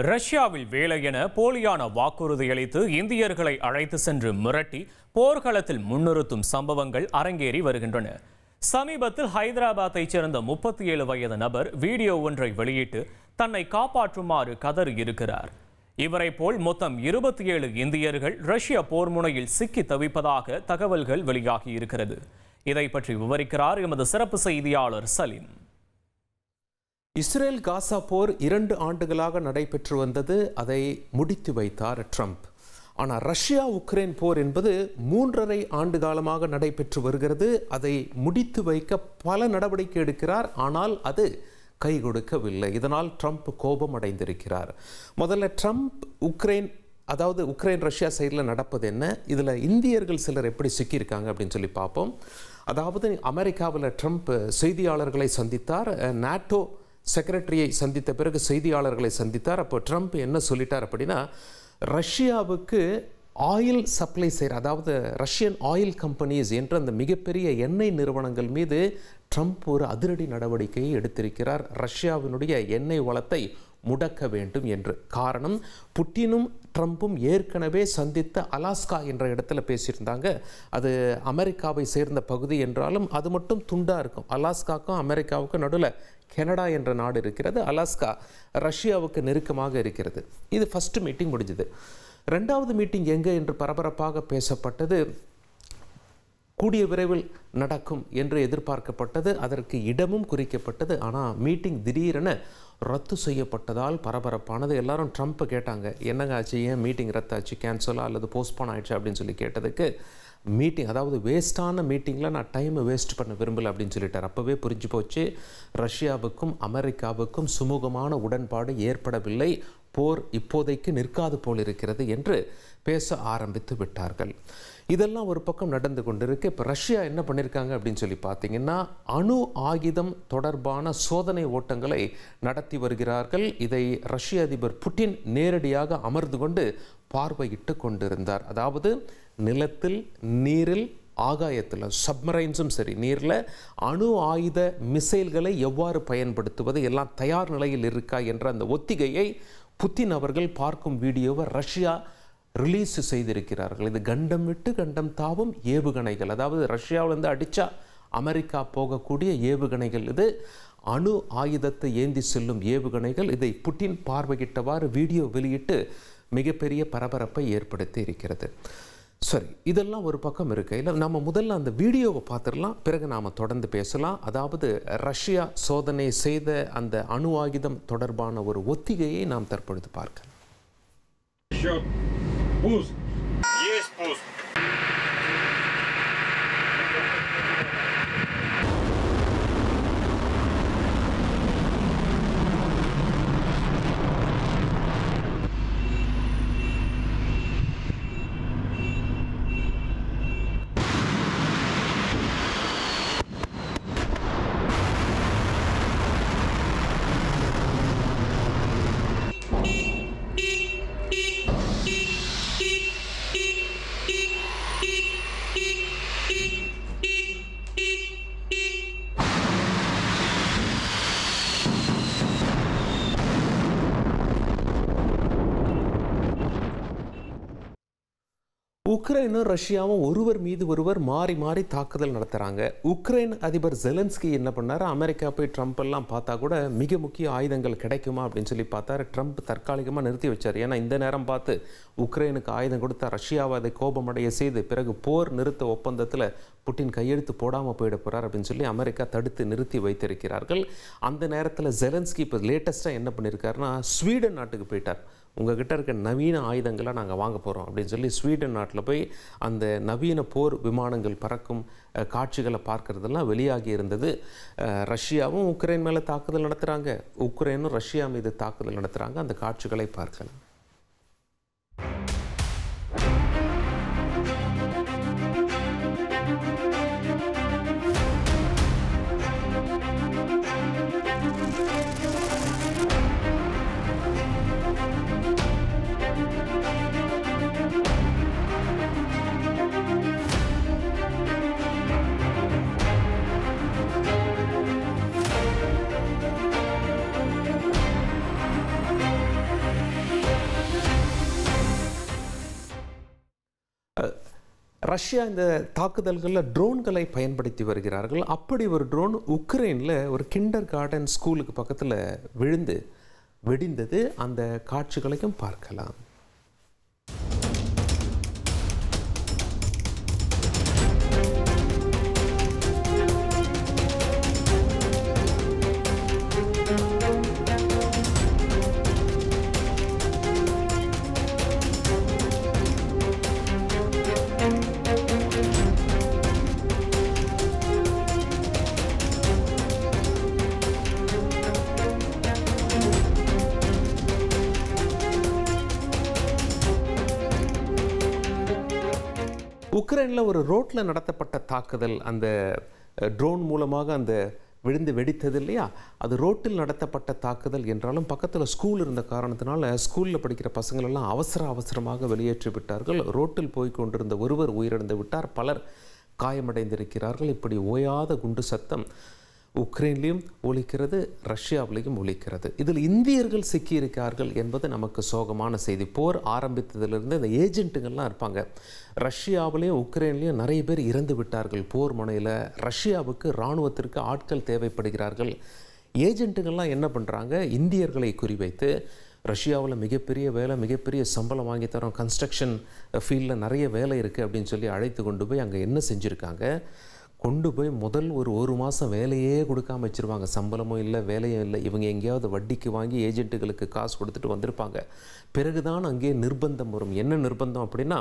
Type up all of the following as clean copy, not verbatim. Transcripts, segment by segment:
ரஷ்யாவில் வேலை என போலியான வாக்குறுதி அளித்து இந்தியர்களை அழைத்து சென்று மிரட்டி போர்க்களத்தில் முன்னிறுத்தும் சம்பவங்கள் அரங்கேறி வருகின்றன. சமீபத்தில் ஹைதராபாத்தைச் சேர்ந்த 37 வயது நபர் வீடியோ ஒன்றை வெளியிட்டு தன்னை காப்பாற்றுமாறு கதறியிருக்கிறார். இவரை போல் மொத்தம் 27 இந்தியர்கள் ரஷ்ய போர் முனையில் சிக்கி தவிப்பதாக தகவல்கள் வெளியாகி இருக்கிறது. இதை பற்றி விவரிக்கிறார் எமது சிறப்பு செய்தியாளர் சலீம். இஸ்ரேல் காசா போர் 2 ஆண்டுகளாக நடைபெற்று வந்தது. அதை முடித்து வைத்தார் ட்ரம்ப். ஆனால் ரஷ்யா உக்ரைன் போர் என்பது 3.5 ஆண்டு காலமாக நடைபெற்று வருகிறது. அதை முடித்து வைக்க பல நடவடிக்கை எடுக்கிறார். ஆனால் அது கை கொடுக்கவில்லை. இதனால் ட்ரம்ப் கோபம் அடைந்திருக்கிறார். முதல்ல ட்ரம்ப் உக்ரைன் ரஷ்யா சைடில் நடப்பது என்ன, இதில் இந்தியர்கள் சிலர் எப்படி சிக்கியிருக்காங்க அப்படின்னு சொல்லி பார்ப்போம். அதாவது அமெரிக்காவில் ட்ரம்ப் செய்தியாளர்களை சந்தித்தார். நாட்டோ செக்ரட்டரியை சந்தித்த பிறகு செய்தியாளர்களை சந்தித்தார். அப்போ ட்ரம்ப் என்ன சொல்லிட்டார் அப்படின்னா, ரஷ்யாவுக்கு ஆயில் சப்ளை செய்கிற, அதாவது ரஷ்யன் ஆயில் கம்பெனிஸ் என்ற அந்த மிகப்பெரிய எண்ணெய் நிறுவனங்கள் மீது ட்ரம்ப் ஒரு அதிரடி நடவடிக்கையை எடுத்திருக்கிறார். ரஷ்யாவினுடைய எண்ணெய் வளத்தை முடக்க வேண்டும் என்று. காரணம், புட்டினும் ட்ரம்ப்பும் ஏற்கனவே சந்தித்த அலாஸ்கா என்ற இடத்துல பேசியிருந்தாங்க. அது அமெரிக்காவை சேர்ந்த பகுதி என்றாலும் அது மட்டும் துண்டாக இருக்கும். அலாஸ்காவுக்கும் அமெரிக்காவுக்கும் நடுவில் கனடா என்ற நாடு இருக்கிறது. அலாஸ்கா ரஷ்யாவுக்கு நெருக்கமாக இருக்கிறது. இது ஃபஸ்ட்டு மீட்டிங் முடிஞ்சது. 2வது மீட்டிங் எங்கே என்று பரபரப்பாக பேசப்பட்டது. கூடிய விரைவில் நடக்கும் என்று எதிர்பார்க்கப்பட்டது. அதற்கு இடமும் குறிக்கப்பட்டது. ஆனால் மீட்டிங் திடீரென ரத்து செய்யப்பட்டதால் பரபரப்பானது. எல்லாரும் ட்ரம்ப்பை கேட்டாங்க, என்னங்க ஆச்சு, ஏன் மீட்டிங் ரத்தாச்சு, கேன்சலா அல்லது போஸ்ட்போன் ஆயிடுச்சு அப்படின்னு சொல்லி கேட்டதுக்கு, மீட்டிங், அதாவது வேஸ்டான மீட்டிங்கில் நான் டைமை வேஸ்ட் பண்ண விரும்பலை அப்படின்னு சொல்லிட்டார். அப்போவே புரிஞ்சு போச்சு, ரஷ்யாவுக்கும் அமெரிக்காவுக்கும் சுமூகமான உடன்பாடு ஏற்படவில்லை, போர் இப்போதைக்கு நிற்காது போல் இருக்கிறது என்று பேச ஆரம்பித்து விட்டார்கள். இதெல்லாம் ஒரு பக்கம் நடந்து கொண்டிருக்கு. இப்போ ரஷ்யா என்ன பண்ணியிருக்காங்க அப்படின்னு சொல்லி பார்த்தீங்கன்னா, அணு ஆயுதம் தொடர்பான சோதனை ஓட்டங்களை நடத்தி வருகிறார்கள். இதை ரஷ்ய அதிபர் புட்டின் நேரடியாக அமர்ந்து கொண்டு பார்வையிட்டு கொண்டிருந்தார். அதாவது நிலத்தில், நீரில், ஆகாயத்தில், சப்மரைன்ஸும் சரி, நீரில் அணு ஆயுத மிசைல்களை எவ்வாறு பயன்படுத்துவது எல்லாம் தயார் நிலையில் இருக்கா என்ற அந்த ஒத்திகையை புட்டின் அவர்கள் பார்க்கும் வீடியோவை ரஷ்யா ரிலீஸ் செய்திருக்கிறார்கள். இது கண்டம் விட்டு கண்டம் தாவும் ஏவுகணைகள், அதாவது ரஷ்யாவிலிருந்து அடித்தா அமெரிக்கா போகக்கூடிய ஏவுகணைகள். இது அணு ஆயுதத்தை ஏந்தி செல்லும் ஏவுகணைகள். இதை புட்டின் பார்வையிட்டவாறு வீடியோ வெளியிட்டு மிகப்பெரிய பரபரப்பை ஏற்படுத்தி இருக்கிறது. சரி, இதெல்லாம் ஒரு பக்கம் இருக்கையில் நம்ம முதல்ல அந்த வீடியோவை பார்த்துடலாம், பிறகு நாம் தொடர்ந்து பேசலாம். அதாவது ரஷ்யா சோதனை செய்த அந்த அணு ஆயுதம் தொடர்பான ஒரு ஒத்திகையை நாம் தற்பொழுது பார்க்கலாம். உக்ரைனும் ரஷ்யாவும் ஒருவர் மீது ஒருவர் மாறி மாறி தாக்குதல் நடத்துகிறாங்க. உக்ரைன் அதிபர் ஜெலன்ஸ்கி என்ன பண்ணார், அமெரிக்கா போய் ட்ரம்ப் எல்லாம் பார்த்தா கூட மிக முக்கிய ஆயுதங்கள் கிடைக்குமா அப்படின்னு சொல்லி பார்த்தாரு. ட்ரம்ப் தற்காலிகமாக நிறுத்தி வச்சார். ஏன்னா இந்த நேரம் பார்த்து உக்ரைனுக்கு ஆயுதம் கொடுத்தா ரஷ்யாவை அதை கோபமடைய செய்து பிறகு போர் நிறுத்த ஒப்பந்தத்தில் புட்டின் கையெழுத்து போடாமல் போயிட போகிறார் அப்படின்னு சொல்லி அமெரிக்கா தடுத்து நிறுத்தி வைத்திருக்கிறார்கள். அந்த நேரத்தில் ஜெலன்ஸ்கி இப்போ லேட்டஸ்ட்டாக என்ன பண்ணியிருக்காருன்னா, ஸ்வீடன் நாட்டுக்கு போயிட்டார். உங்ககிட்ட இருக்க நவீன ஆயுதங்களை நாங்கள் வாங்க போகிறோம் அப்படின்னு சொல்லி ஸ்வீடன் நாட்டில் போய் அந்த நவீன போர் விமானங்கள் பறக்கும் காட்சிகளை பார்க்கறதெல்லாம் வெளியாகி இருந்தது. ரஷ்யாவும் உக்ரைன் மேலே தாக்குதல் நடத்துகிறாங்க, உக்ரைனும் ரஷ்யா மீது தாக்குதல் நடத்துகிறாங்க. அந்த காட்சிகளை பார்க்கலாம். ரஷ்யா இந்த தாக்குதல்களில் ட்ரோன்களை பயன்படுத்தி வருகிறார்கள். அப்படி ஒரு ட்ரோன் உக்ரைனில் ஒரு கிண்டர் கார்டன் ஸ்கூலுக்கு பக்கத்தில் விழுந்து வெடிந்தது. அந்த காட்சிகளையும் பார்க்கலாம். உக்ரைனில் ஒரு ரோட்டில் நடத்தப்பட்ட தாக்குதல், அந்த ட்ரோன் மூலமாக அந்த விழுந்து வெடித்தது இல்லையா, அது ரோட்டில் நடத்தப்பட்ட தாக்குதல் என்றாலும் பக்கத்தில் ஸ்கூல் இருந்த காரணத்தினால ஸ்கூலில் படிக்கிற பசங்களெல்லாம் அவசரமாக வெளியேற்றி விட்டார்கள். ரோட்டில் போய் கொண்டிருந்த ஒருவர் உயிரிழந்து விட்டார், பலர் காயமடைந்திருக்கிறார்கள். இப்படி ஓயாத குண்டு சத்தம் உக்ரைன்லேயும் ஒலிக்கிறது, ரஷ்யாவிலையும் ஒலிக்கிறது. இதில் இந்தியர்கள் சிக்கியிருக்கிறார்கள் என்பது நமக்கு சோகமான செய்தி. போர் ஆரம்பித்ததிலிருந்து இந்த ஏஜென்ட்டுங்கள்லாம் இருப்பாங்க. ரஷ்யாவிலையும் உக்ரைன்லேயும் நிறைய பேர் இறந்து விட்டார்கள் போர் முனையில். ரஷ்யாவுக்கு இராணுவத்திற்கு ஆட்கள் தேவைப்படுகிறார்கள். ஏஜென்ட்டுங்கள்லாம் என்ன பண்ணுறாங்க, இந்தியர்களை குறிவைத்து ரஷ்யாவில் மிகப்பெரிய வேலை, மிகப்பெரிய சம்பளம் வாங்கி தரோம், கன்ஸ்ட்ரக்ஷன் ஃபீல்டில் நிறைய வேலை இருக்குது அப்படின்னு சொல்லி அழைத்து கொண்டு போய் அங்கே என்ன செஞ்சுருக்காங்க, கொண்டு போய் முதல் ஒரு மாதம் வேலையே கொடுக்காம வச்சுருவாங்க. சம்பளமும் இல்லை, வேலையும் இல்லை. இவங்க எங்கேயாவது வட்டிக்கு வாங்கி ஏஜென்ட்டுகளுக்கு காசு கொடுத்துட்டு வந்திருப்பாங்க. பிறகுதான் அங்கே நிர்பந்தம் வரும். என்ன நிர்பந்தம் அப்படின்னா,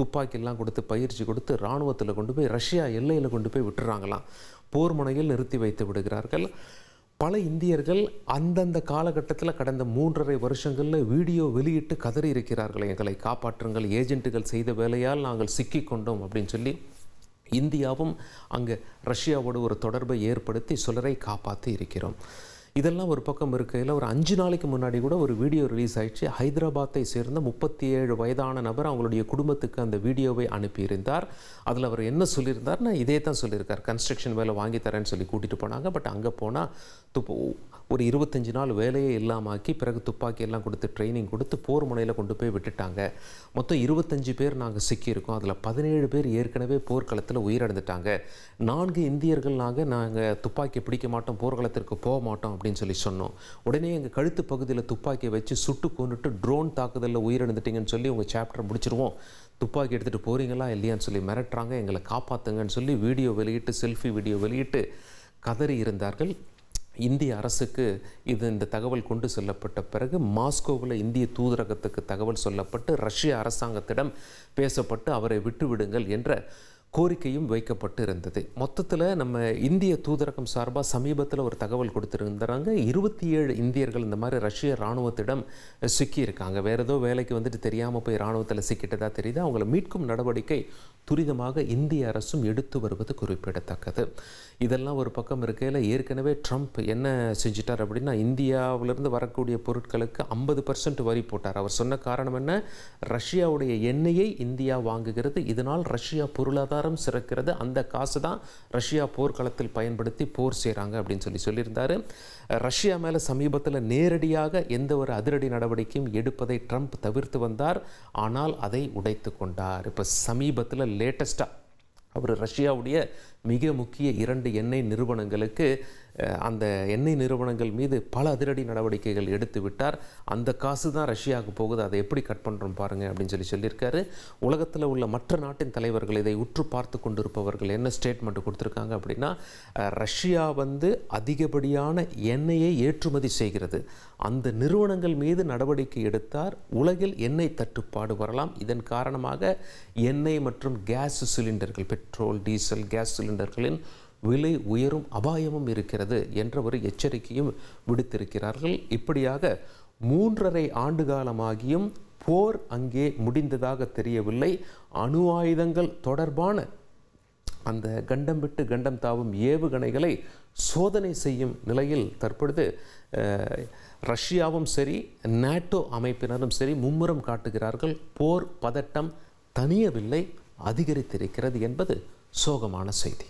துப்பாக்கியெல்லாம் கொடுத்து பயிற்சி கொடுத்து இராணுவத்தில் கொண்டு போய் ரஷ்யா எல்லையில் கொண்டு போய் விட்டுறாங்களாம். போர் முனையில் நிறுத்தி வைத்து விடுகிறார்கள். பல இந்தியர்கள் அந்தந்த காலகட்டத்தில் கடந்த 3.5 வருஷங்களில் வீடியோ வெளியிட்டு கதறி இருக்கிறார்கள், எங்களை காப்பாற்றுங்கள், ஏஜென்ட்டுகள் செய்த வேலையால் நாங்கள் சிக்கிக்கொண்டோம் அப்படின்னு சொல்லி. இந்தியாவும் அங்கே ரஷ்யாவோடு ஒரு தொடர்பை ஏற்படுத்தி சிலரை காப்பாற்றி இருக்கிறோம். இதெல்லாம் ஒரு பக்கம் இருக்கையில் ஒரு 5 நாளைக்கு முன்னாடி கூட ஒரு வீடியோ ரிலீஸ் ஆயிடுச்சு. ஹைதராபாத்தை சேர்ந்த 37 வயதான நபர் அவங்களுடைய குடும்பத்துக்கு அந்த வீடியோவை அனுப்பியிருந்தார். அதில் அவர் என்ன சொல்லியிருந்தார்னா, இதே தான் சொல்லியிருக்கார், கன்ஸ்ட்ரக்ஷன் வேலை வாங்கி தரேன்னு சொல்லி கூட்டிகிட்டு போனாங்க. பட் அங்கே போனால் ஒரு 25 நாள் வேலையே இல்லாமாக்கி பிறகு துப்பாக்கி எல்லாம் கொடுத்து ட்ரைனிங் கொடுத்து போர் முனையில் கொண்டு போய் விட்டுட்டாங்க. மொத்தம் 25 பேர் நாங்கள் சிக்கியிருக்கோம். அதில் 17 பேர் ஏற்கனவே போர்க்களத்தில் உயிரிழந்துட்டாங்க. 4 இந்தியர்கள் நாங்கள் துப்பாக்கி பிடிக்க மாட்டோம், போர்க்களத்திற்கு போக மாட்டோம் அப்படின்னு சொல்லி சொன்னோம். உடனே எங்கள் கழுத்து பகுதியில் துப்பாக்கியை வச்சு சுட்டு கொண்டுட்டு ட்ரோன் தாக்குதலில் உயிரிழந்துட்டீங்கன்னு சொல்லி உங்கள் சாப்டர் முடிச்சிருவோம், துப்பாக்கி எடுத்துகிட்டு போகிறீங்களா இல்லையான்னு சொல்லி மிரட்டுறாங்க, எங்களை காப்பாற்றுங்கன்னு சொல்லி வீடியோ வெளியிட்டு, செல்ஃபி வீடியோ வெளியிட்டு கதறி இருந்தார்கள். இந்திய அரசுக்கு இந்த தகவல் கொண்டு செல்லப்பட்ட பிறகு மாஸ்கோவில் இந்திய தூதரகத்துக்கு தகவல் சொல்லப்பட்டு ரஷ்ய அரசாங்கத்திடம் பேசப்பட்டு அவரை விட்டுவிடுங்கள் என்ற கோரிக்கையும் வைக்கப்பட்டு இருந்தது. மொத்தத்தில் நம்ம இந்திய தூதரகம் சார்பாக சமீபத்தில் ஒரு தகவல் கொடுத்துருந்தாங்க. 27 இந்தியர்கள் இந்த மாதிரி ரஷ்ய இராணுவத்திடம் சிக்கியிருக்காங்க. வேறு ஏதோ வேலைக்கு வந்துட்டு தெரியாமல் போய் இராணுவத்தில் சிக்கிட்டதா தெரியுது. அவங்கள மீட்கும் நடவடிக்கை துரிதமாக இந்திய அரசும் எடுத்து வருவது குறிப்பிடத்தக்கது. இதெல்லாம் ஒரு பக்கம் இருக்கையில் ஏற்கனவே ட்ரம்ப் என்ன செஞ்சிட்டார் அப்படின்னா, இந்தியாவிலிருந்து வரக்கூடிய பொருட்களுக்கு 50% வரி போட்டார். அவர் சொன்ன காரணம் என்ன, ரஷ்யாவுடைய எண்ணெயை இந்தியா வாங்குகிறது, இதனால் ரஷ்யா பொருளாதாரம் சிறக்கிறது, அந்த காசு தான் ரஷ்யா போர்க்களத்தில் பயன்படுத்தி போர் செய்கிறாங்க அப்படின்னு சொல்லியிருந்தார். ரஷ்யா மேலே சமீபத்தில் நேரடியாக எந்த ஒரு அதிரடி நடவடிக்கையும் எடுப்பதை ட்ரம்ப் தவிர்த்து வந்தார். ஆனால் அதை உடைத்து கொண்டார். இப்போ சமீபத்தில் லேட்டஸ்ட்டாக அவர் ரஷ்யாவுடைய மிக முக்கிய 2 எண்ணெய் நிறுவனங்களுக்கு அந்த எண்ணெய் நிறுவனங்கள் மீது பல அதிரடி நடவடிக்கைகள் எடுத்து விட்டார். அந்த காசு தான் ரஷ்யாவுக்கு போகுது, அதை எப்படி கட் பண்ணுறோம் பாருங்கள் அப்படின்னு சொல்லியிருக்காரு. உலகத்தில் உள்ள மற்ற நாட்டின் தலைவர்கள், இதை உற்று பார்த்து கொண்டிருப்பவர்கள் என்ன ஸ்டேட்மெண்ட் கொடுத்துருக்காங்க அப்படின்னா, ரஷ்யா அதிகப்படியான எண்ணெயை ஏற்றுமதி செய்கிறது, அந்த நிறுவனங்கள் மீது நடவடிக்கை எடுத்தார் உலகில் எண்ணெய் தட்டுப்பாடு வரலாம். இதன் காரணமாக எண்ணெய் மற்றும் கேஸ் சிலிண்டர்கள், பெட்ரோல், டீசல், கேஸ் சிலிண்டர்களின் விலை உயரும் அபாயமும் இருக்கிறது என்ற ஒரு எச்சரிக்கையும் விடுத்திருக்கிறார்கள். இப்படியாக 3.5 ஆண்டு காலமாகியும் போர் அங்கே முடிந்ததாக தெரியவில்லை. அணு ஆயுதங்கள் தொடர்பான அந்த கண்டம் விட்டு கண்டம் தாவும் ஏவுகணைகளை சோதனை செய்யும் நிலையில் தற்பொழுது ரஷ்யாவும் சரி, நேட்டோ அமைப்பினரும் சரி மும்முரம் காட்டுகிறார்கள். போர் பதட்டம் தணியவில்லை, அதிகரித்திருக்கிறது என்பது சோகமான செய்தி.